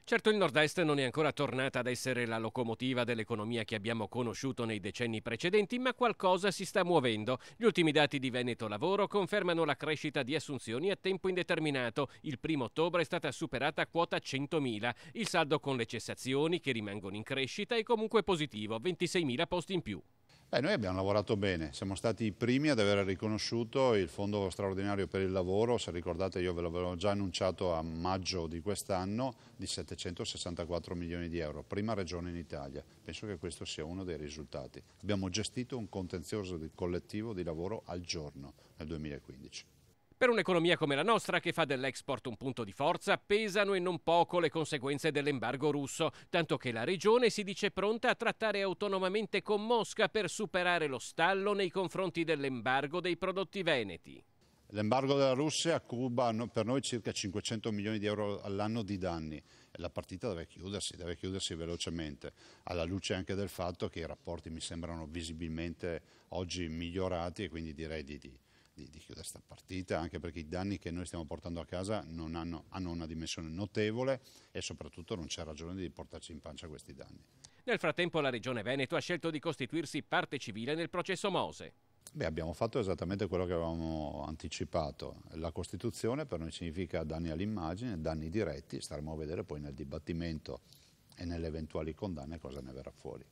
Certo, il Nord-Est non è ancora tornata ad essere la locomotiva dell'economia che abbiamo conosciuto nei decenni precedenti, ma qualcosa si sta muovendo. Gli ultimi dati di Veneto Lavoro confermano la crescita di assunzioni a tempo indeterminato. Il 1° ottobre è stata superata quota 100.000. Il saldo con le cessazioni, che rimangono in crescita, è comunque positivo, 26.000 posti in più. Noi abbiamo lavorato bene, siamo stati i primi ad aver riconosciuto il Fondo straordinario per il lavoro, se ricordate io ve l'avevo già annunciato a maggio di quest'anno, di 764 milioni di euro, prima regione in Italia. Penso che questo sia uno dei risultati. Abbiamo gestito un contenzioso collettivo di lavoro al giorno nel 2015. Per un'economia come la nostra, che fa dell'export un punto di forza, pesano e non poco le conseguenze dell'embargo russo, tanto che la regione si dice pronta a trattare autonomamente con Mosca per superare lo stallo nei confronti dell'embargo dei prodotti veneti. L'embargo della Russia cuba per noi circa 500 milioni di euro all'anno di danni. La partita deve chiudersi velocemente, alla luce anche del fatto che i rapporti mi sembrano visibilmente oggi migliorati e quindi direi di chiudere questa partita, anche perché i danni che noi stiamo portando a casa hanno una dimensione notevole e soprattutto non c'è ragione di portarci in pancia questi danni. Nel frattempo la Regione Veneto ha scelto di costituirsi parte civile nel processo Mose. Abbiamo fatto esattamente quello che avevamo anticipato. La Costituzione per noi significa danni all'immagine, danni diretti, staremo a vedere poi nel dibattimento e nelle eventuali condanne cosa ne verrà fuori.